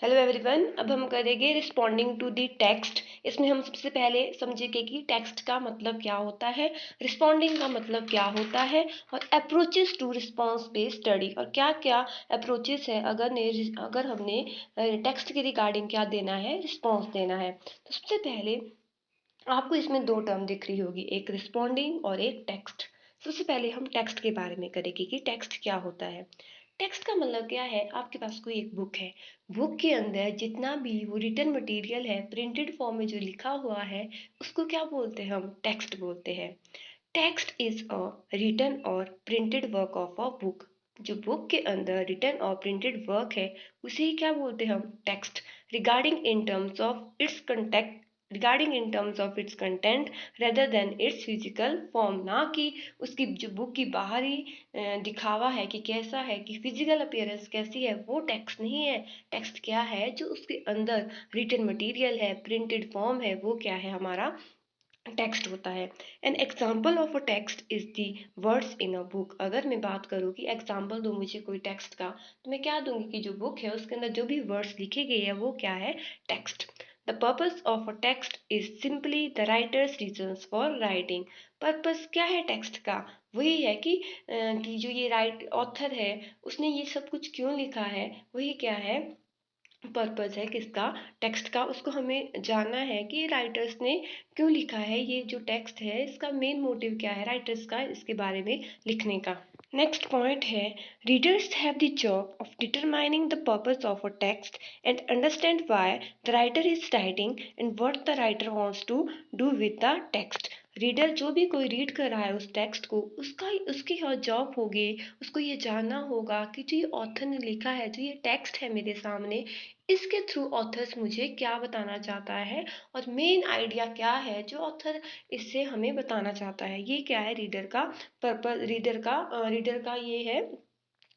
Hello everyone. अब हम करेंगे रिस्पॉन्डिंग टू दी टेक्स्ट। इसमें हम सबसे पहले समझेंगे कि टेक्स्ट का मतलब क्या होता है, रिस्पॉन्डिंग का मतलब क्या होता है और approaches to response based study और क्या क्या अप्रोचेस है अगर हमने टेक्स्ट के रिगार्डिंग क्या देना है, रिस्पॉन्स देना है। तो सबसे पहले आपको इसमें दो टर्म दिख रही होगी, एक रिस्पॉन्डिंग और एक टेक्स्ट। सबसे पहले हम टेक्स्ट के बारे में करेंगे कि टेक्स्ट क्या होता है। टेक्स्ट का मतलब क्या है, आपके पास कोई एक बुक है, बुक के अंदर जितना भी वो रिटन मटेरियल है, प्रिंटेड फॉर्म में जो लिखा हुआ है, उसको क्या बोलते हैं, हम टेक्स्ट बोलते हैं। टेक्स्ट इज अ रिटन और printed work of a book. जो बुक के अंदर रिटन और प्रिंटेड वर्क है उसे ही क्या बोलते हैं, हम text. Regarding in terms of its content regarding in terms of its content rather than it's physical form, ना कि उसकी जो बुक की बाहरी दिखावा है कि कैसा है, कि फिजिकल अपीयरेंस कैसी है, वो टेक्स्ट नहीं है। टेक्स्ट क्या है, जो उसके अंदर रिटन मटेरियल है, प्रिंटेड फॉर्म है, वो क्या है, हमारा टेक्स्ट होता है। An example of a text is the words in a book. अगर मैं बात करूँ कि एग्जाम्पल दो मुझे कोई टेक्स्ट का, तो मैं क्या दूंगी कि जो बुक है उसके अंदर जो भी वर्ड्स लिखे गए हैं वो क्या है, text. The purpose of a text is simply the writers reasons for writing. Purpose क्या है टेक्स्ट का, वही है कि जो ये राइट ऑथर है उसने ये सब कुछ क्यों लिखा है, वही क्या है, पर्पस है किसका, टेक्स्ट का। उसको हमें जानना है कि राइटर्स ने क्यों लिखा है, ये जो टेक्स्ट है इसका मेन मोटिव क्या है राइटर्स का इसके बारे में लिखने का। नेक्स्ट पॉइंट है, readers have the job of determining the purpose of a text and understand why the writer is writing and what the writer wants to do with the text. Reader जो भी कोई read कर रहा है उस text को, उसकी और जॉब होगी, उसको ये जानना होगा कि जो ये ऑथर ने लिखा है, जो ये टेक्स्ट है मेरे सामने, इसके थ्रू ऑथर्स मुझे क्या बताना चाहता है और मेन आइडिया क्या है जो ऑथर इससे हमें बताना चाहता है। ये क्या है, रीडर का पर्पस, रीडर का ये है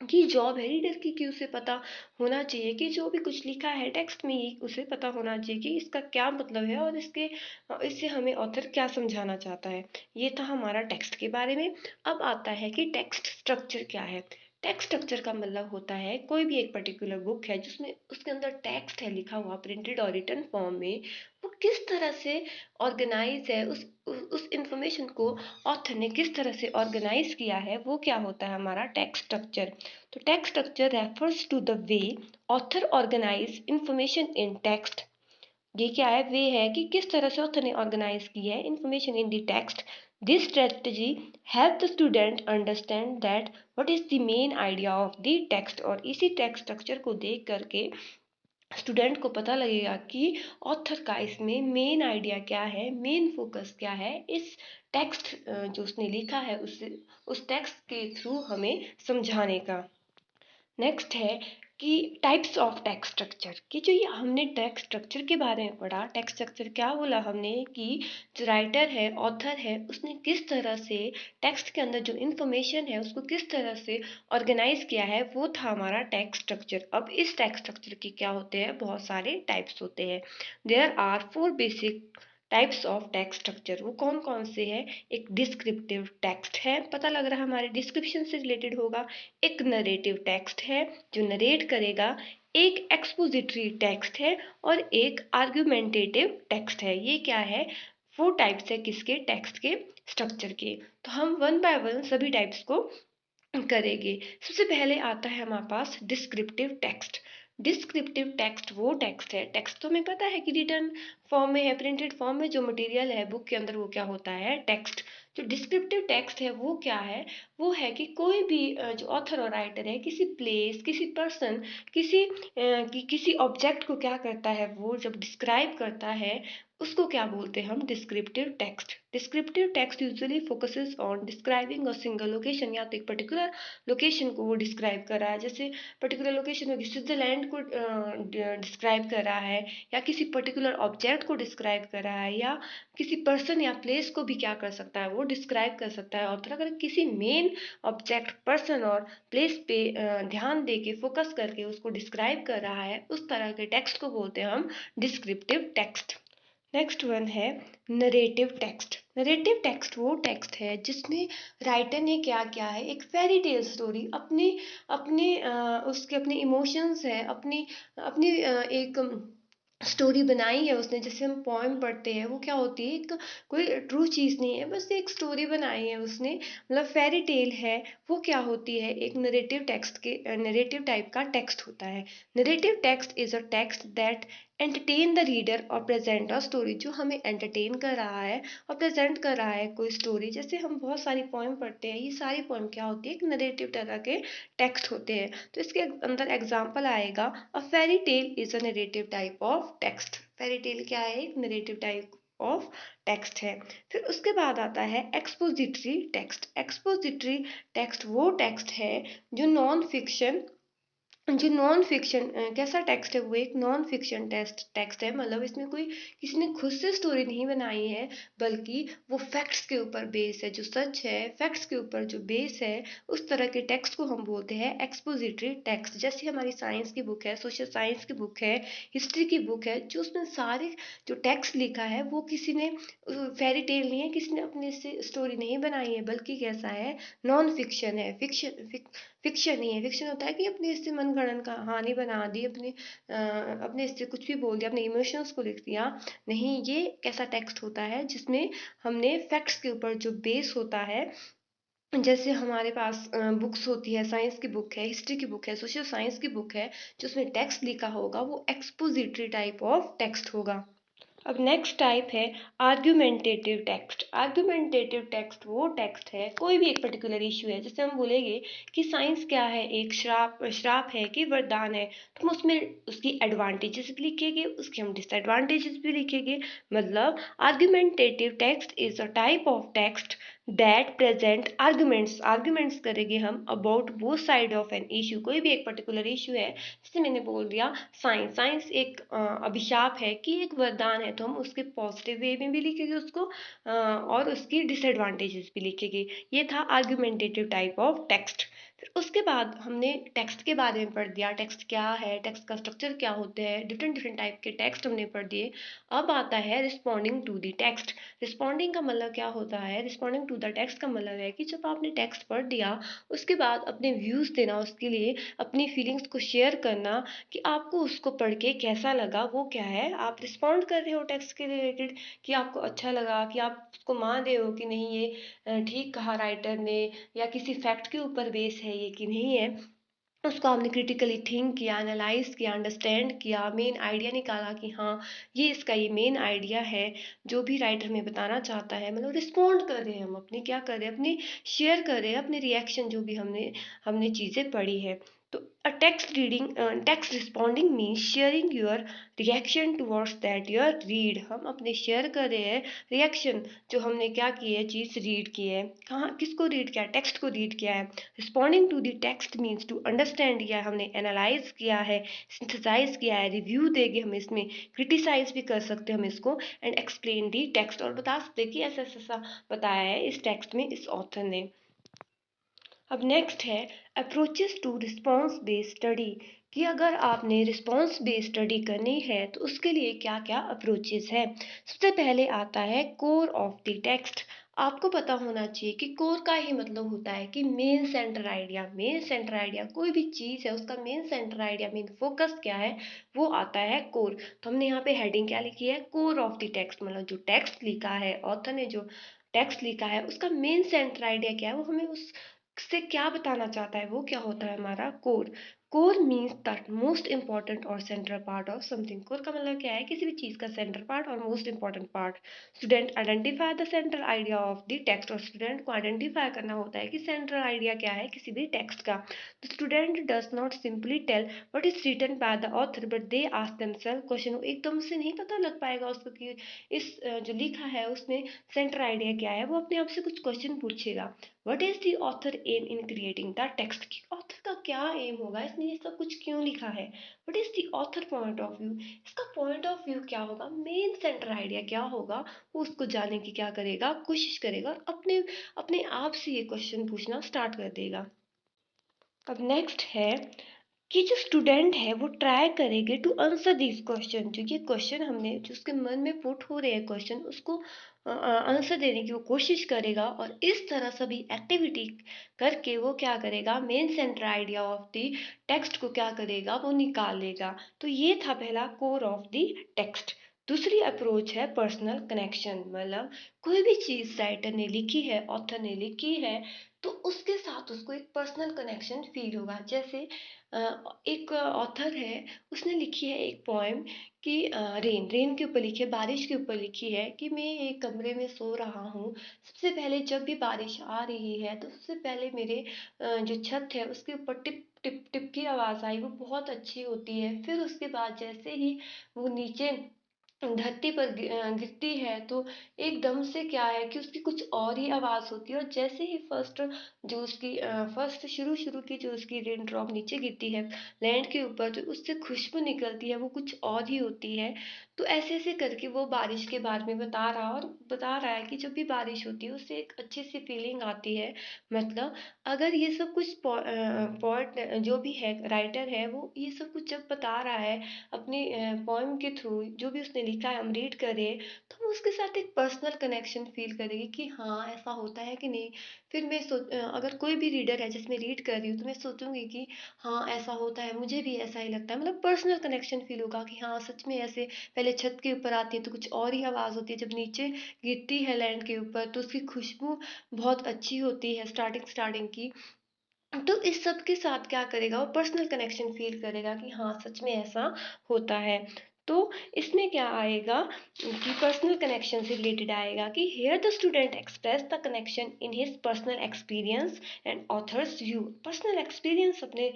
कि जॉब है रीडर की, कि उसे पता होना चाहिए कि जो भी कुछ लिखा है टेक्स्ट में ये उसे पता होना चाहिए कि इसका क्या मतलब है और इससे हमें ऑथर क्या समझाना चाहता है। ये था हमारा टेक्स्ट के बारे में। अब आता है कि टेक्स्ट स्ट्रक्चर क्या है। टेक्स्ट स्ट्रक्चर का मतलब होता है कोई भी एक पर्टिकुलर बुक है जिसमें उसके अंदर टेक्स्ट है लिखा हुआ प्रिंटेड और रिटन फॉर्म में, वो किस तरह से ऑर्गेनाइज है, उस इंफॉर्मेशन को ऑथर ने किस तरह से ऑर्गेनाइज किया है, वो क्या होता है, हमारा टेक्स्ट स्ट्रक्चर। तो text structure refers to the way author organize information in text. ये क्या है, वे है कि किस तरह से ऑथर ने ऑर्गेनाइज की है information in the text. This strategy help the student understand that what is the main idea of the text. और इसी टेक्स्ट स्ट्रक्चर को देख करके स्टूडेंट को पता लगेगा कि ऑथर का इसमें मेन आइडिया क्या है, मेन फोकस क्या है, इस टेक्स्ट जो उसने लिखा है उस टेक्स्ट के थ्रू हमें समझाने का। नेक्स्ट है कि टाइप्स ऑफ टेक्स्ट स्ट्रक्चर, कि जो ये हमने टेक्स्ट स्ट्रक्चर के बारे में पढ़ा, टेक्स्ट स्ट्रक्चर क्या बोला हमने कि जो राइटर है, ऑथर है, उसने किस तरह से टेक्स्ट के अंदर जो इंफॉर्मेशन है उसको किस तरह से ऑर्गेनाइज किया है, वो था हमारा टेक्स्ट स्ट्रक्चर। अब इस टेक्स्ट स्ट्रक्चर के क्या होते हैं, बहुत सारे टाइप्स होते हैं। There are four basic types of text structure. वो कौन कौन से हैं, एक डिस्क्रिप्टिव टेक्स्ट है, पता लग रहा है हमारे डिस्क्रिप्शन से रिलेटेड होगा। एक नरेटिव टेक्स्ट है जो नरेट करेगा, एक एक्सपोजिटरी टेक्स्ट है और एक आर्गुमेंटेटिव टेक्स्ट है। ये क्या है, फोर टाइप्स है किसके, टेक्स्ट के स्ट्रक्चर के। तो हम वन बाय वन सभी टाइप्स को करेंगे। सबसे पहले आता है हमारे पास डिस्क्रिप्टिव टेक्स्ट। डिस्क्रिप्टिव टेक्स्ट वो टेक्स्ट है, टेक्स्ट तो हमें पता है कि रिटर्न फॉर्म में है, प्रिंटेड फॉर्म में जो मटेरियल है बुक के अंदर वो क्या होता है, टेक्स्ट। जो डिस्क्रिप्टिव टेक्स्ट है वो क्या है, वो है कि कोई भी जो ऑथर और राइटर है किसी प्लेस, किसी पर्सन, किसी ऑब्जेक्ट को क्या करता है, वो जब डिस्क्राइब करता है उसको क्या बोलते हैं हम, descriptive text. Descriptive text usually focuses on describing a single location, या तो एक पर्टिकुलर लोकेशन को वो डिस्क्राइब कर रहा है, जैसे पर्टिकुलर लोकेशन होगी, स्विट्जरलैंड को डिस्क्राइब कर रहा है, या किसी पर्टिकुलर ऑब्जेक्ट को डिस्क्राइब कर रहा है, या किसी पर्सन या प्लेस को भी क्या कर सकता है, वो डिस्क्राइब कर सकता है। और अगर किसी मेन ऑब्जेक्ट, पर्सन और प्लेस पे ध्यान दे के फोकस करके उसको डिस्क्राइब कर रहा है, उस तरह के टेक्स्ट को बोलते हैं हम डिस्क्रिप्टिव टेक्स्ट। नेक्स्ट वन है नरेटिव टेक्स्ट। नरेटिव टेक्स्ट वो टेक्स्ट है जिसमें राइटर ने क्या किया है, एक फेरी टेल स्टोरी अपने अपने उसके अपने इमोशंस है, अपनी अपनी एक स्टोरी बनाई है उसने। जैसे हम पोएम पढ़ते हैं, वो क्या होती है, एक कोई ट्रू चीज़ नहीं है, बस एक स्टोरी बनाई है उसने, मतलब फेरी टेल है। वो क्या होती है, एक नरेटिव टेक्स्ट के नरेटिव टाइप का टेक्स्ट होता है। Narrative text is a text that entertain the reader और प्रेजेंट अ स्टोरी, जो हमें एंटरटेन कर रहा है और प्रेजेंट कर रहा है कोई स्टोरी। जैसे हम बहुत सारी पोएम पढ़ते हैं, ये सारी पोएम क्या होती है, एक नरेटिव तरह के टेक्स्ट होते हैं। तो इसके अंदर एग्जाम्पल आएगा, a fairy tale is a narrative type of text. Fairy tale क्या है, एक नरेटिव टाइप ऑफ टेक्स्ट है। फिर उसके बाद आता है एक्सपोजिटरी टेक्स्ट। एक्सपोजिटरी टेक्स्ट वो टेक्स्ट है जो नॉन फिक्शन कैसा टेक्स्ट है, वो एक नॉन फिक्शन टेक्स्ट है। मतलब इसमें कोई किसी ने खुद से स्टोरी नहीं बनाई है, बल्कि वो फैक्ट्स के ऊपर बेस है, जो सच है फैक्ट्स के ऊपर जो बेस है, उस तरह के टेक्स्ट को हम बोलते हैं एक्सपोजिटरी टेक्स्ट। जैसे हमारी साइंस की बुक है, सोशल साइंस की बुक है, हिस्ट्री की बुक है, जो उसमें सारे जो टेक्स्ट लिखा है वो किसी ने फेरी टेल नहीं है, किसी ने अपने से स्टोरी नहीं बनाई है, बल्कि कैसा है, नॉन फिक्शन है। फिक्शन नहीं है। फिक्शन होता है कि अपने इससे मनगढ़ंत कहानी बना दी, अपने इससे कुछ भी बोल दिया, अपने इमोशंस को लिख दिया। नहीं, ये कैसा टेक्स्ट होता है जिसमें हमने फैक्ट्स के ऊपर जो बेस होता है, जैसे हमारे पास बुक्स होती है, साइंस की बुक है, हिस्ट्री की बुक है, सोशल साइंस की बुक है, जो उसमें टेक्स्ट लिखा होगा वो एक्सपोजिटरी टाइप ऑफ टेक्स्ट होगा। अब नेक्स्ट टाइप है आर्ग्यूमेंटेटिव टेक्स्ट। आर्ग्यूमेंटेटिव टेक्स्ट वो टेक्स्ट है, कोई भी एक पर्टिकुलर इशू है, जैसे हम बोलेंगे कि साइंस क्या है, एक श्राप श्राप है कि वरदान है, तो हम उसमें उसकी एडवांटेजेस भी लिखेंगे, उसके हम डिसएडवांटेजेस भी लिखेंगे। मतलब argumentative text is a type of text that present arguments करेंगे हम about both side of an issue. कोई भी एक पर्टिकुलर इशू है, जैसे मैंने बोल दिया साइंस साइंस एक अभिशाप है कि एक वरदान है, तो हम उसके पॉजिटिव वे में भी लिखेंगे उसको, और उसकी डिसएडवांटेजेस भी लिखेंगे। ये था आर्ग्यूमेंटेटिव टाइप ऑफ टेक्स्ट। फिर उसके बाद हमने टेक्स्ट के बारे में पढ़ दिया, टेक्स्ट क्या है, टेक्स्ट का स्ट्रक्चर क्या होते हैं, डिफरेंट डिफरेंट टाइप के टेक्स्ट हमने पढ़ दिए। अब आता है responding to the text. Responding का मतलब क्या होता है, रिस्पॉन्डिंग टू द टेक्स्ट का मतलब है कि जब आपने टेक्स्ट पढ़ दिया, उसके बाद अपने व्यूज़ देना, उसके लिए अपनी फीलिंग्स को शेयर करना कि आपको उसको पढ़ के कैसा लगा। वो क्या है, आप रिस्पॉन्ड कर रहे हो टेक्स्ट के रिलेटेड, कि आपको अच्छा लगा, कि आप उसको मान रहे हो कि नहीं ये ठीक कहा राइटर ने, या किसी फैक्ट के ऊपर बेस है ये कि नहीं है। उसको आपने क्रिटिकली थिंक किया, एनालाइज किया, अंडरस्टैंड किया, मेन आइडिया निकाला कि हाँ ये इसका ये मेन आइडिया है, जो भी राइटर में बताना चाहता है। मतलब रिस्पॉन्ड कर रहे हैं हम, अपनी क्या कर रहे हैं, अपनी शेयर कर रहे हैं अपने रिएक्शन, जो भी हमने हमने चीज़ें पढ़ी है। तो a text responding means sharing your reaction towards that your read. हम अपने शेयर कर रहे हैं रिएक्शन, जो हमने क्या की है, चीज़ रीड की है, कहाँ किसको रीड किया है, टेक्स्ट को रीड किया है। Responding to the text means to understand किया, हमने एनालाइज किया है, सिंथेसाइज किया है, रिव्यू देंगे हम इसमें, क्रिटिसाइज भी कर सकते हैं हम इसको, एंड एक्सप्लेन दी टेक्स्ट, और बता सकते हैं कि ऐसा ऐसा बताया है इस टेक्स्ट में इस ऑथर ने। अब नेक्स्ट है approaches to response based study, कि अगर आपने रिस्पॉन्स बेस्ड स्टडी करनी है तो उसके लिए क्या क्या अप्रोचेस है। सबसे पहले आता है कोर ऑफ द टेक्स्ट। आपको पता होना चाहिए कि कोर का ही मतलब होता है कि main centre idea. Main centre idea कोई भी चीज़ है, उसका main centre idea, main focus क्या है, वो आता है कोर। तो हमने यहाँ पे हेडिंग क्या लिखी है, कोर ऑफ द टेक्स्ट। मतलब जो टेक्स्ट लिखा है, ऑथर ने जो टेक्स्ट लिखा है, उसका मेन सेंटर आइडिया क्या है, वो हमें उस से क्या बताना चाहता है, वो क्या होता है हमारा core. Core means that most important और central part of something. Core का मतलब क्या है, किसी भी चीज़ का सेंटर पार्ट और most important part. Student identify the central idea of the text, और स्टूडेंट को आइडेंटिफाई करना होता है कि सेंट्रल आइडिया क्या है किसी भी टेक्स्ट का। The student does not simply tell what is written by the author, but they ask themselves question. एकदम से नहीं पता लग पाएगा उसको कि इस जो लिखा है उसमें सेंट्रल आइडिया क्या है, वो अपने आप से कुछ क्वेश्चन पूछेगा। What is the author aim in creating the text, की ऑथर का क्या एम होगा, इसने ये सब कुछ क्यों लिखा है। What is the author point of view, इसका पॉइंट ऑफ व्यू क्या होगा, मेन सेंटर आइडिया क्या होगा, वो उसको जानने की क्या करेगा, कोशिश करेगा, और अपने अपने आप से ये क्वेश्चन पूछना स्टार्ट कर देगा। अब नेक्स्ट है कि जो स्टूडेंट है वो ट्राई करेंगे टू आंसर दिस क्वेश्चन, जो ये क्वेश्चन हमने जो उसके मन में पुट हो रहे हैं क्वेश्चन, उसको आंसर देने की वो कोशिश करेगा, और इस तरह सभी एक्टिविटी करके वो क्या करेगा, main centre idea of the text को क्या करेगा, वो निकाल लेगा। तो ये था पहला कोर ऑफ द टेक्स्ट। दूसरी अप्रोच है पर्सनल कनेक्शन, मतलब कोई भी चीज़ राइटर ने लिखी है, ऑथर ने लिखी है, तो उसके साथ उसको एक पर्सनल कनेक्शन फील होगा। जैसे एक ऑथर है, उसने लिखी है एक पोएम कि रेन रेन के ऊपर लिखी है, बारिश के ऊपर लिखी है कि मैं एक कमरे में सो रहा हूँ। सबसे पहले जब भी बारिश आ रही है तो सबसे पहले मेरे जो छत है उसके ऊपर टिप टिप टिप की आवाज़ आई, वो बहुत अच्छी होती है। फिर उसके बाद जैसे ही वो नीचे धरती पर गिरती है तो एकदम से क्या है कि उसकी कुछ और ही आवाज़ होती है, और जैसे ही फर्स्ट जो उसकी फर्स्ट शुरू शुरू की जो उसकी रेन ड्रॉप नीचे गिरती है लैंड के ऊपर, तो उससे खुशबू निकलती है, वो कुछ और ही होती है। तो ऐसे ऐसे करके वो बारिश के बारे में बता रहा, और बता रहा है कि जब भी बारिश होती है उससे एक अच्छी सी फीलिंग आती है। मतलब अगर ये सब कुछ पॉइंट जो भी है राइटर है, वो ये सब कुछ जब बता रहा है अपनी पोएम के थ्रू, जो भी उसने लिखा है हम रीड करें, तो हम उसके साथ एक पर्सनल कनेक्शन फील करेंगे कि हाँ ऐसा होता है कि नहीं। फिर अगर कोई भी रीडर है जिसमें रीड कर रही हूँ, तो मैं सोचूंगी कि हाँ ऐसा होता है, मुझे भी ऐसा ही लगता है। मतलब पर्सनल कनेक्शन फील होगा कि हाँ सच में ऐसे पहले छत के ऊपर आती है तो कुछ और ही आवाज़ होती है, जब नीचे गिरती है लैंड के ऊपर तो उसकी खुशबू बहुत अच्छी होती है स्टार्टिंग स्टार्टिंग की। तो इस सब के साथ क्या करेगा, वो पर्सनल कनेक्शन फील करेगा कि हाँ सच में ऐसा होता है। तो इसमें क्या आएगा कि पर्सनल कनेक्शन से रिलेटेड आएगा कि here the student express the connection in his personal experience and authors view. Personal experience अपने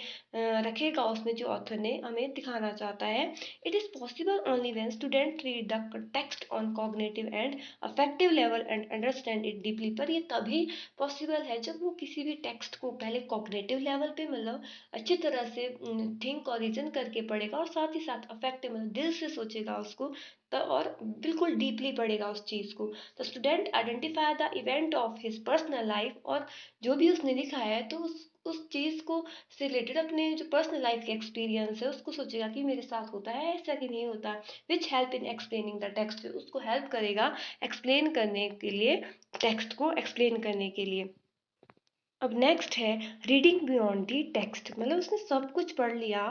रखेगा उसमें, जो ऑथर ने हमें दिखाना चाहता है। It is possible only when student read the text on cognitive and affective level and understand it deeply. पर ये तभी पॉसिबल है जब वो किसी भी टेक्स्ट को पहले कॉग्निटिव लेवल पे, मतलब अच्छी तरह से थिंक और रीजन करके पढ़ेगा, और साथ ही साथ अफेक्टिव मतलब दिल से सोचेगा उसको, तो और बिल्कुल डीपली पढ़ेगा उस चीज़ को। The student identify the event of his personal life, और जो भी उसने लिखा है तो उस चीज़ को से रिलेटेड अपने जो पर्सनल लाइफ के एक्सपीरियंस है उसको सोचेगा कि मेरे साथ होता है ऐसा कि नहीं होता। Which help in explaining the text, उसको हेल्प करेगा एक्सप्लेन करने के लिए, टेक्स्ट को एक्सप्लेन करने के लिए। अब नेक्स्ट है रीडिंग बियॉन्ड दी टेक्स्ट, मतलब उसने सब कुछ पढ़ लिया,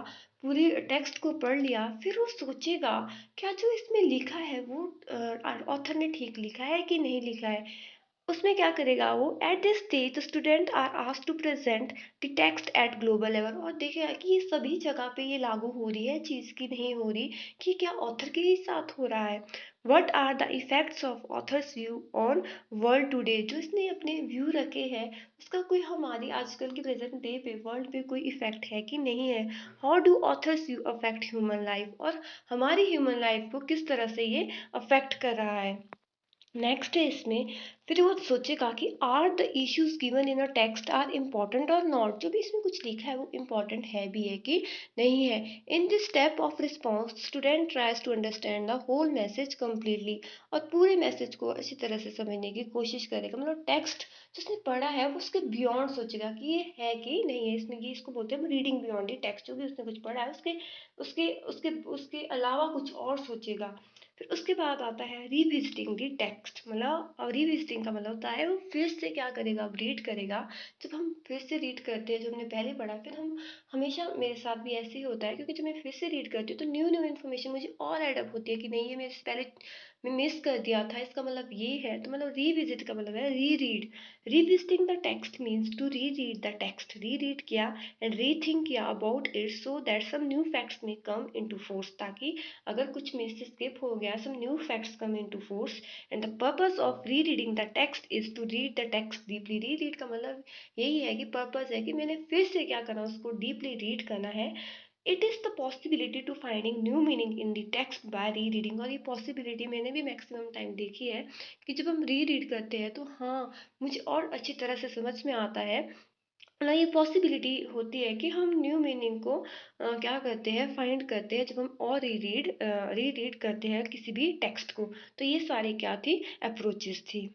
पूरी टेक्स्ट को पढ़ लिया, फिर वो सोचेगा क्या जो इसमें लिखा है वो ऑथर ने ठीक लिखा है कि नहीं लिखा है। उसमें क्या करेगा वो, at this stage the student are asked to present the text at global level, और देखेगा कि ये सभी जगह पे ये लागू हो रही है चीज़ की नहीं हो रही, कि क्या ऑथर के ही साथ हो रहा है। What are the effects of authors view on world today, जो इसने अपने व्यू रखे हैं उसका कोई हमारी आजकल की प्रेजेंट डे पे वर्ल्ड पे कोई इफेक्ट है कि नहीं है। How do authors view affect human life, और हमारी ह्यूमन लाइफ को किस तरह से ये अफेक्ट कर रहा है। नेक्स्ट है इसमें, फिर वो सोचेगा कि are the issues given in a text are important और नॉट, जो भी इसमें कुछ लिखा है वो इम्पॉर्टेंट है भी है कि नहीं है। In this step of response student tries to understand the whole message completely, और पूरे मैसेज को अच्छी तरह से समझने की कोशिश करेगा। मतलब टेक्स्ट जिसने पढ़ा है वो उसके बियॉन्ड सोचेगा कि ये है कि नहीं है, इसमें ये इसको बोलते हैं रीडिंग बियॉन्ड द टेक्स्ट, जो भी उसने कुछ पढ़ा है उसके उसके उसके उसके अलावा कुछ और सोचेगा। फिर उसके बाद आता है रिविजिटिंग दी टेक्स्ट, मतलब रिविजिटिंग का मतलब होता है वो फिर से क्या करेगा, अब रीड करेगा। जब हम फिर से रीड करते हैं जो हमने पहले पढ़ा, फिर हम हमेशा, मेरे साथ भी ऐसे ही होता है, क्योंकि जब मैं फिर से रीड करती हूँ तो न्यू न्यू इन्फॉर्मेशन मुझे और एडअप होती है कि नहीं ये मेरे से पहले मैं मिस कर दिया था, इसका मतलब ये है। तो मतलब रिविजिट का मतलब है reread. Revisiting the text means to reread the text, reread किया एंड री थिंक किया about it so that some new facts में कम इनटू फोर्स, ताकि अगर कुछ में से स्किप हो गया, some new facts come into force, and the purpose of rereading the text is to read the text deeply। reread का मतलब यही है कि पर्पस है कि मैंने फिर से क्या करना, उसको डीपली रीड करना है। It is the possibility to finding new meaning in the text by rereading, और ये पॉसिबिलिटी मैंने भी मैक्सिमम टाइम देखी है कि जब हम री रीड करते हैं तो हाँ मुझे और अच्छी तरह से समझ में आता है। ना ये पॉसिबिलिटी होती है कि हम न्यू मीनिंग को क्या करते हैं, फाइंड करते हैं जब हम और री रीड करते हैं किसी भी टेक्स्ट को। तो ये सारी क्या थी, अप्रोचेस थी।